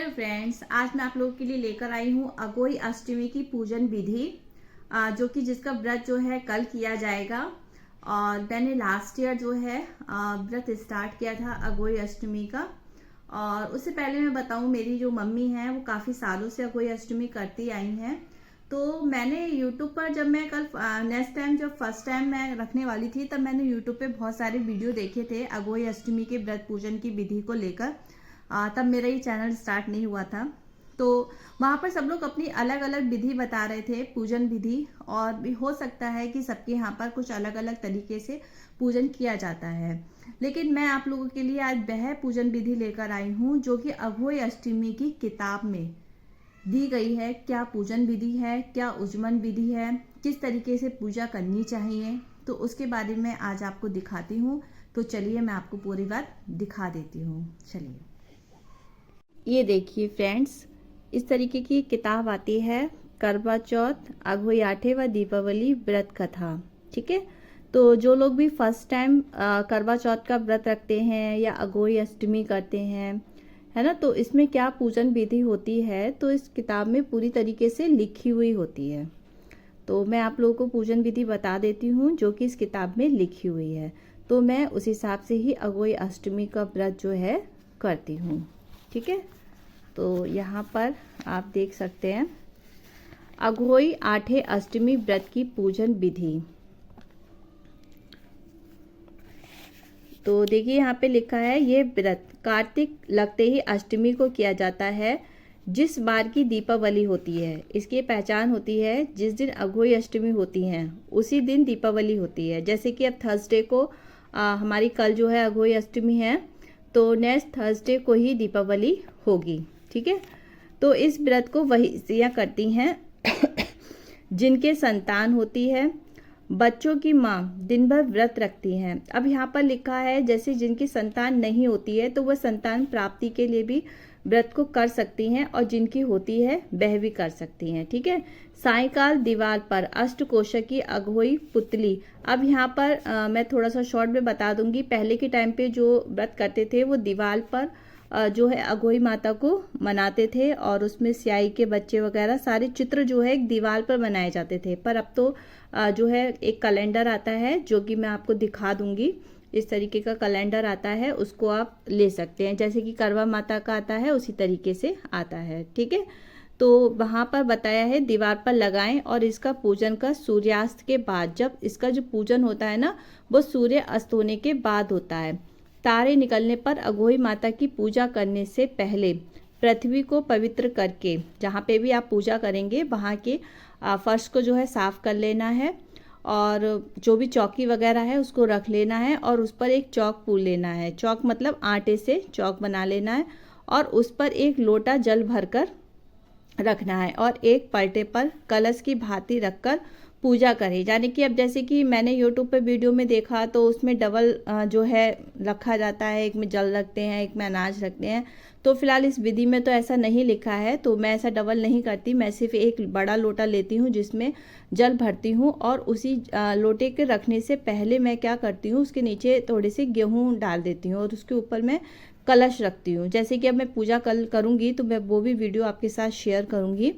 Hello friends, आज मैं आप लोगों के लिए लेकर आई हूँ अघोई अष्टमी की पूजन विधि, जो कि जिसका व्रत जो है कल किया जाएगा। और मैंने लास्ट ईयर जो है व्रत स्टार्ट किया था अघोई अष्टमी का। और उससे पहले मैं बताऊँ, मेरी जो मम्मी है वो काफ़ी सालों से अघोई अष्टमी करती आई हैं। तो मैंने यूट्यूब पर जब मैं कल नेक्स्ट टाइम जब फर्स्ट टाइम मैं रखने वाली थी, तब मैंने यूट्यूब पे बहुत सारे वीडियो देखे थे अघोई अष्टमी के व्रत पूजन की विधि को लेकर। तब मेरा ये चैनल स्टार्ट नहीं हुआ था। तो वहाँ पर सब लोग अपनी अलग अलग विधि बता रहे थे, पूजन विधि। और भी हो सकता है कि सबके यहाँ पर कुछ अलग अलग तरीके से पूजन किया जाता है, लेकिन मैं आप लोगों के लिए आज वह पूजन विधि लेकर आई हूँ जो कि अघोई अष्टमी की किताब में दी गई है। क्या पूजन विधि है, क्या उज्जमन विधि है, किस तरीके से पूजा करनी चाहिए, तो उसके बारे में आज आपको दिखाती हूँ। तो चलिए मैं आपको पूरी बात दिखा देती हूँ। चलिए, ये देखिए फ्रेंड्स, इस तरीके की किताब आती है, करवा चौथ, अघोई आठे व दीपावली व्रत कथा। ठीक है, तो जो लोग भी फर्स्ट टाइम करवा चौथ का व्रत रखते हैं या अघोई अष्टमी करते हैं, है ना, तो इसमें क्या पूजन विधि होती है तो इस किताब में पूरी तरीके से लिखी हुई होती है। तो मैं आप लोगों को पूजन विधि बता देती हूँ जो कि इस किताब में लिखी हुई है। तो मैं उस हिसाब से ही अघोई अष्टमी का व्रत जो है करती हूँ। ठीक है, तो यहाँ पर आप देख सकते हैं अघोई आठे अष्टमी व्रत की पूजन विधि। तो देखिए यहाँ पे लिखा है, ये व्रत कार्तिक लगते ही अष्टमी को किया जाता है। जिस बार की दीपावली होती है, इसकी पहचान होती है जिस दिन अघोई अष्टमी होती है उसी दिन दीपावली होती है। जैसे कि अब थर्सडे को हमारी कल जो है अघोई अष्टमी है, तो नेक्स्ट थर्सडे को ही दीपावली होगी। ठीक है, तो इस व्रत को वही स्त्रियाँ करती हैं जिनके संतान होती है। बच्चों की माँ दिन भर व्रत रखती हैं। अब यहाँ पर लिखा है जैसे जिनकी संतान नहीं होती है तो वह संतान प्राप्ति के लिए भी व्रत को कर सकती हैं, और जिनकी होती है वह भी कर सकती हैं। ठीक है, सायंकाल दीवार पर अष्टकोशा की अघोई पुतली। अब यहाँ पर मैं थोड़ा सा शॉर्ट में बता दूंगी। पहले के टाइम पे जो व्रत करते थे वो दीवार पर जो है अघोई माता को मनाते थे, और उसमें स्याही के बच्चे वगैरह सारे चित्र जो है एक दीवार पर बनाए जाते थे। पर अब तो जो है एक कैलेंडर आता है जो कि मैं आपको दिखा दूंगी। इस तरीके का कैलेंडर आता है, उसको आप ले सकते हैं। जैसे कि करवा माता का आता है उसी तरीके से आता है। ठीक है, तो वहाँ पर बताया है दीवार पर लगाएं, और इसका पूजन का सूर्यास्त के बाद, जब इसका जो पूजन होता है ना वो सूर्य अस्त होने के बाद होता है। तारे निकलने पर अघोई माता की पूजा करने से पहले पृथ्वी को पवित्र करके, जहाँ पे भी आप पूजा करेंगे वहाँ के फर्श को जो है साफ कर लेना है, और जो भी चौकी वगैरह है उसको रख लेना है, और उस पर एक चौक पूर लेना है। चौक मतलब आटे से चौक बना लेना है, और उस पर एक लोटा जल भरकर रखना है, और एक पलटे पर कलश की भांति रखकर पूजा करें। यानी कि अब जैसे कि मैंने यूट्यूब पे वीडियो में देखा तो उसमें डबल जो है रखा जाता है, एक में जल रखते हैं, एक में अनाज रखते हैं। तो फिलहाल इस विधि में तो ऐसा नहीं लिखा है, तो मैं ऐसा डबल नहीं करती। मैं सिर्फ एक बड़ा लोटा लेती हूँ जिसमें जल भरती हूँ, और उसी लोटे के रखने से पहले मैं क्या करती हूँ, उसके नीचे थोड़े से गेहूँ डाल देती हूँ, और उसके ऊपर मैं कलश रखती हूँ। जैसे कि अब मैं पूजा कल करूँगी तो मैं वो भी वीडियो आपके साथ शेयर करूँगी।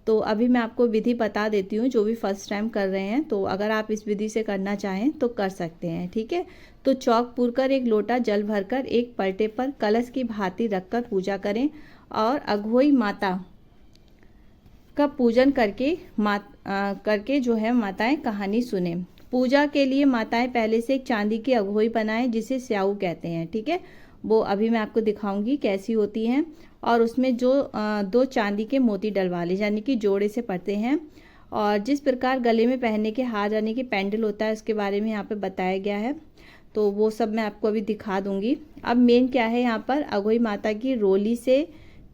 तो अभी मैं आपको विधि बता देती हूँ, जो भी फर्स्ट टाइम कर रहे हैं तो अगर आप इस विधि से करना चाहें तो कर सकते हैं। ठीक है, तो चौक पूरकर एक लोटा जल भरकर एक पलटे पर कलश की भांति रखकर पूजा करें, और अघोई माता का पूजन करके जो है माताएं कहानी सुने। पूजा के लिए माताएं पहले से एक चांदी की अघोई बनाएं जिसे स्याऊ कहते हैं। ठीक है, वो अभी मैं आपको दिखाऊंगी कैसी होती हैं। और उसमें जो 2 चांदी के मोती डलवा ले, यानी कि जोड़े से पड़ते हैं। और जिस प्रकार गले में पहनने के हार यानी कि पेंडल होता है, उसके बारे में यहाँ पे बताया गया है, तो वो सब मैं आपको अभी दिखा दूंगी। अब मेन क्या है, यहाँ पर अघोई माता की रोली से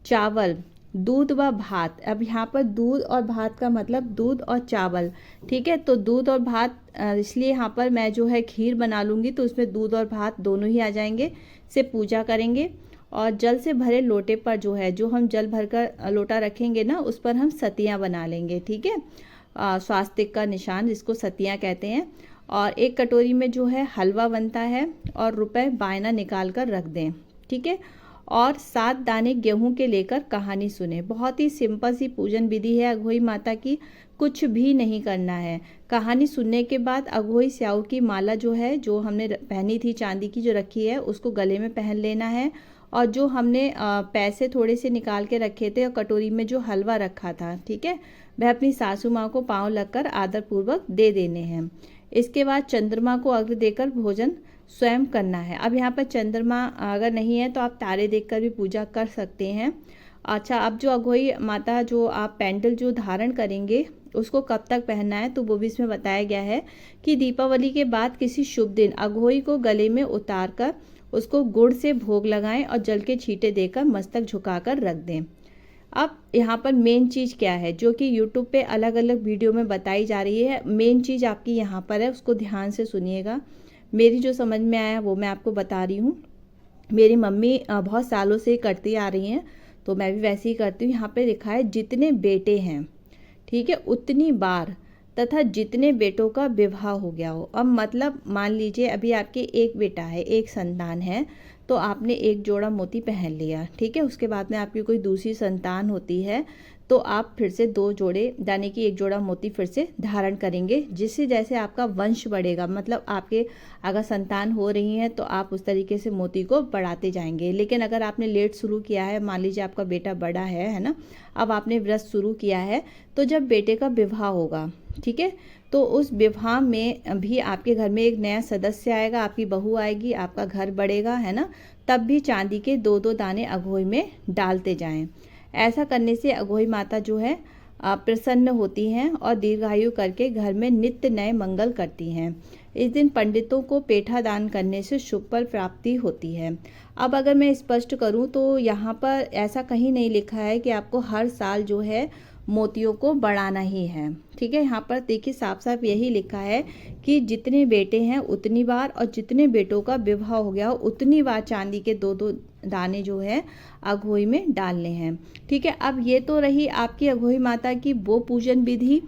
चावल, दूध व भात। अब यहाँ पर दूध और भात का मतलब दूध और चावल। ठीक है, तो दूध और भात इसलिए यहाँ पर मैं जो है खीर बना लूँगी, तो उसमें दूध और भात दोनों ही आ जाएंगे, से पूजा करेंगे। और जल से भरे लोटे पर जो है, जो हम जल भरकर लोटा रखेंगे ना, उस पर हम सतियाँ बना लेंगे। ठीक है, स्वास्तिक का निशान जिसको सतियाँ कहते हैं। और एक कटोरी में जो है हलवा बनता है, और रुपए बायना निकाल कर रख दें। ठीक है, और 7 दाने गेहूं के लेकर कहानी सुने। बहुत ही सिंपल सी पूजन विधि है अघोई माता की, कुछ भी नहीं करना है। कहानी सुनने के बाद अघोई स्याऊ की माला जो है, जो हमने पहनी थी चांदी की जो रखी है, उसको गले में पहन लेना है। और जो हमने पैसे थोड़े से निकाल के रखे थे और कटोरी में जो हलवा रखा था, ठीक है, वह अपनी सासू माँ को पाँव लगकर आदरपूर्वक दे देने हैं। इसके बाद चंद्रमा को अर्घ्य देकर भोजन स्वयं करना है। अब यहाँ पर चंद्रमा अगर नहीं है तो आप तारे देखकर भी पूजा कर सकते हैं। अच्छा, अब जो अघोई माता जो आप पेंडल जो धारण करेंगे उसको कब तक पहनना है, तो वो भी इसमें बताया गया है कि दीपावली के बाद किसी शुभ दिन अघोई को गले में उतार कर उसको गुड़ से भोग लगाएं और जल के छींटे देकर मस्तक झुकाकर रख दें। अब यहाँ पर मेन चीज़ क्या है जो कि यूट्यूब पे अलग अलग वीडियो में बताई जा रही है, मेन चीज़ आपकी यहाँ पर है, उसको ध्यान से सुनिएगा। मेरी जो समझ में आया वो मैं आपको बता रही हूँ। मेरी मम्मी बहुत सालों से करती आ रही हैं, तो मैं भी वैसे ही करती हूँ। यहाँ पे लिखा है जितने बेटे हैं, ठीक है, उतनी बार तथा जितने बेटों का विवाह हो गया हो। अब मतलब मान लीजिए अभी आपके एक बेटा है, एक संतान है, तो आपने एक जोड़ा मोती पहन लिया, ठीक है। उसके बाद में आपकी कोई दूसरी संतान होती है तो आप फिर से 2 जोड़े यानी कि एक जोड़ा मोती फिर से धारण करेंगे, जिससे जैसे आपका वंश बढ़ेगा, मतलब आपके अगर संतान हो रही हैं तो आप उस तरीके से मोती को बढ़ाते जाएंगे। लेकिन अगर आपने लेट शुरू किया है, मान लीजिए आपका बेटा बड़ा है ना, अब आपने व्रत शुरू किया है, तो जब बेटे का विवाह होगा, ठीक है, तो उस विवाह में भी आपके घर में एक नया सदस्य आएगा, आपकी बहू आएगी, आपका घर बढ़ेगा, है ना, तब भी चांदी के 2-2 दाने अघोई में डालते जाएं। ऐसा करने से अघोई माता जो है प्रसन्न होती हैं और दीर्घायु करके घर में नित्य नए मंगल करती हैं। इस दिन पंडितों को पेठा दान करने से शुभ फल प्राप्ति होती है। अब अगर मैं स्पष्ट करूं तो यहाँ पर ऐसा कहीं नहीं लिखा है कि आपको हर साल जो है मोतियों को बढ़ाना ही है, ठीक है। यहाँ पर देखिए साफ साफ यही लिखा है कि जितने बेटे हैं उतनी बार और जितने बेटों का विवाह हो गया हो उतनी बार चांदी के 2-2 दाने जो है अघोई में डालने हैं, ठीक है। अब ये तो रही आपकी अघोई माता की वो पूजन विधि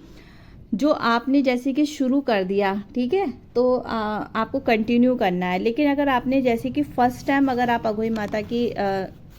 जो आपने जैसे कि शुरू कर दिया, ठीक है, तो आपको कंटिन्यू करना है। लेकिन अगर आपने जैसे कि फर्स्ट टाइम अगर आप अघोई माता की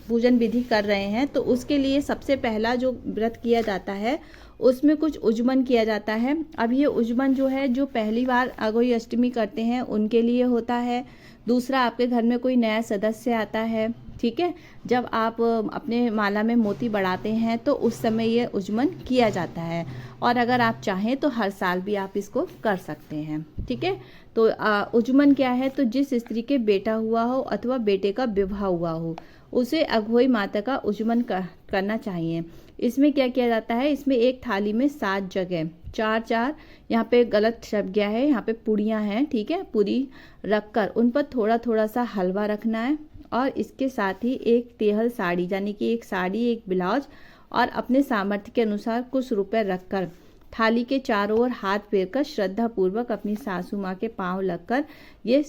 पूजन विधि कर रहे हैं तो उसके लिए सबसे पहला जो व्रत किया जाता है उसमें कुछ उज्जमन किया जाता है। अब ये उज्जमन जो है जो पहली बार अघोई अष्टमी करते हैं उनके लिए होता है। दूसरा, आपके घर में कोई नया सदस्य आता है, ठीक है, जब आप अपने माला में मोती बढ़ाते हैं तो उस समय ये उज्जमन किया जाता है। और अगर आप चाहें तो हर साल भी आप इसको कर सकते हैं, ठीक है। तो उज्जमन क्या है, तो जिस स्त्री के बेटा हुआ हो अथवा बेटे का विवाह हुआ हो उसे अघोई माता का उज्जमन करना चाहिए। इसमें क्या किया जाता है, इसमें एक थाली में 7 जगह 4-4, यहाँ पे गलत शब्द गया है, यहाँ पे पूड़ियाँ हैं, ठीक है, पूरी रखकर उन पर थोड़ा थोड़ा सा हलवा रखना है और इसके साथ ही एक तेहल साड़ी यानी कि एक साड़ी, एक ब्लाउज और अपने सामर्थ्य के अनुसार कुछ रुपए रखकर थाली के चारों ओर हाथ फेरकर श्रद्धा पूर्वक अपनी सासू माँ के पांव लगकर ये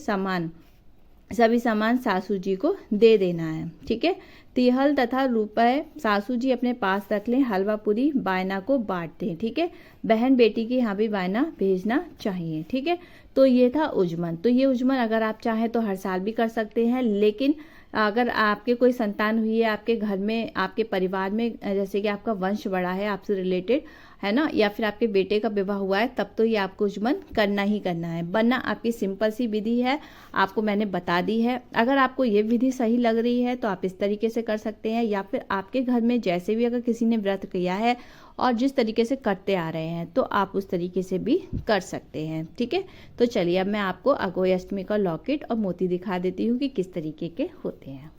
सभी सामान सासू जी को दे देना है, ठीक है। तिहल तथा रुपए सासू जी अपने पास रख लें, हलवा पूरी बायना को बांट दें, ठीक है। बहन बेटी की यहाँ भी बायना भेजना चाहिए, ठीक है। तो ये था उज्जमन। तो ये उज्जमन अगर आप चाहें तो हर साल भी कर सकते हैं, लेकिन अगर आपके कोई संतान हुई है आपके घर में, आपके परिवार में, जैसे कि आपका वंश बढ़ा है आपसे रिलेटेड, है ना, या फिर आपके बेटे का विवाह हुआ है, तब तो ये आपको उज्जमन करना ही करना है। वरना आपकी सिंपल सी विधि है, आपको मैंने बता दी है। अगर आपको ये विधि सही लग रही है तो आप इस तरीके से कर सकते हैं, या फिर आपके घर में जैसे भी अगर किसी ने व्रत किया है और जिस तरीके से करते आ रहे हैं तो आप उस तरीके से भी कर सकते हैं, ठीक है। तो चलिए अब मैं आपको अघोई अष्टमी का लॉकेट और मोती दिखा देती हूँ कि किस तरीके के होते हैं।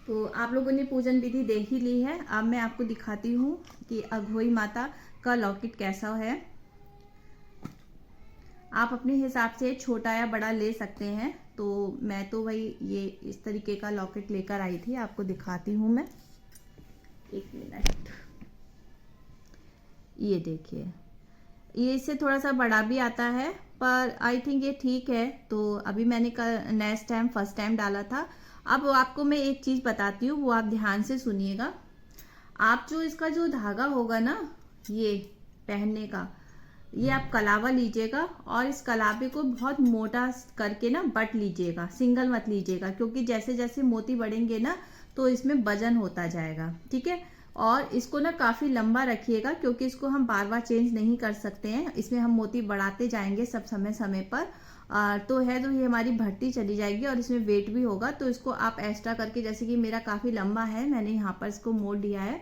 तो आप लोगों ने पूजन विधि देख ही ली है, अब मैं आपको दिखाती हूँ कि अघोई माता का लॉकेट कैसा है। आप अपने हिसाब से छोटा या बड़ा ले सकते हैं। तो मैं तो भाई ये इस तरीके का लॉकेट लेकर आई थी, आपको दिखाती हूँ मैं, एक मिनट। ये देखिए, ये इससे थोड़ा सा बड़ा भी आता है पर आई थिंक ये ठीक है। तो अभी मैंने नेक्स्ट टाइम फर्स्ट टाइम डाला था। अब आपको मैं एक चीज़ बताती हूँ, वो आप ध्यान से सुनिएगा। आप जो इसका जो धागा होगा ना ये पहनने का, ये आप कलावा लीजिएगा और इस कलावे को बहुत मोटा करके ना बट लीजिएगा, सिंगल मत लीजिएगा, क्योंकि जैसे जैसे मोती बढ़ेंगे ना तो इसमें वजन होता जाएगा। ठीक है, और इसको ना काफ़ी लंबा रखिएगा, क्योंकि इसको हम बार बार चेंज नहीं कर सकते हैं, इसमें हम मोती बढ़ाते जाएंगे सब समय समय पर। तो ये हमारी बढ़ती चली जाएगी और इसमें वेट भी होगा। तो इसको आप एक्स्ट्रा करके, जैसे कि मेरा काफ़ी लंबा है, मैंने यहाँ पर इसको मोड़ दिया है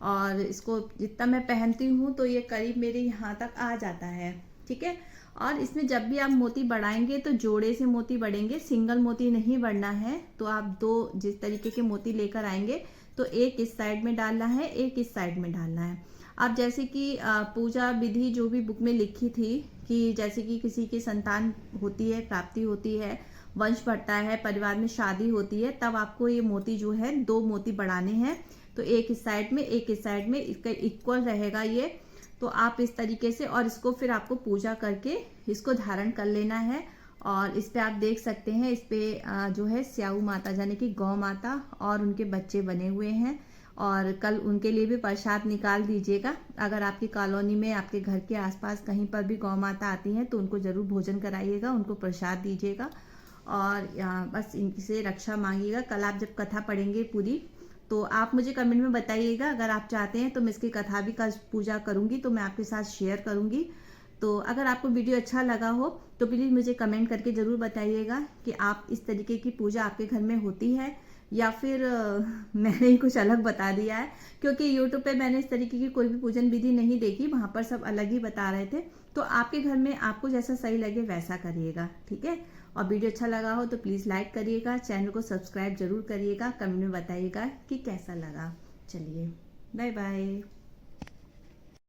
और इसको जितना मैं पहनती हूँ तो ये करीब मेरे यहाँ तक आ जाता है। ठीक है, और इसमें जब भी आप मोती बढ़ाएंगे तो जोड़े से मोती बढ़ेंगे, सिंगल मोती नहीं बढ़ना है। तो आप दो जिस तरीके के मोती लेकर आएंगे तो एक इस साइड में डालना है, एक इस साइड में डालना है। अब जैसे कि पूजा विधि जो भी बुक में लिखी थी कि जैसे कि किसी की संतान होती है, प्राप्ति होती है, वंश बढ़ता है, परिवार में शादी होती है, तब आपको ये मोती जो है 2 मोती बढ़ाने हैं। तो एक इस साइड में, एक इस साइड में, इसका इक्वल रहेगा ये। तो आप इस तरीके से, और इसको फिर आपको पूजा करके इसको धारण कर लेना है। और इस पे आप देख सकते हैं, इस पे जो है स्याऊ माता यानी कि गौ माता और उनके बच्चे बने हुए हैं। और कल उनके लिए भी प्रसाद निकाल दीजिएगा। अगर आपकी कॉलोनी में, आपके घर के आसपास कहीं पर भी गौ माता आती हैं तो उनको ज़रूर भोजन कराइएगा, उनको प्रसाद दीजिएगा और बस इनसे रक्षा मांगिएगा। कल आप जब कथा पढ़ेंगे पूरी, तो आप मुझे कमेंट में बताइएगा। अगर आप चाहते हैं तो मैं इसकी कथा भी कल पूजा करूँगी, तो मैं आपके साथ शेयर करूँगी। तो अगर आपको वीडियो अच्छा लगा हो तो प्लीज़ मुझे कमेंट करके ज़रूर बताइएगा कि आप इस तरीके की पूजा आपके घर में होती है या फिर मैंने ही कुछ अलग बता दिया है, क्योंकि यूट्यूब पे मैंने इस तरीके की कोई भी पूजन विधि नहीं देखी, वहाँ पर सब अलग ही बता रहे थे। तो आपके घर में आपको जैसा सही लगे वैसा करिएगा। ठीक है, और वीडियो अच्छा लगा हो तो प्लीज़ लाइक करिएगा, चैनल को सब्सक्राइब जरूर करिएगा, कमेंट में बताइएगा कि कैसा लगा। चलिए, बाय बाय।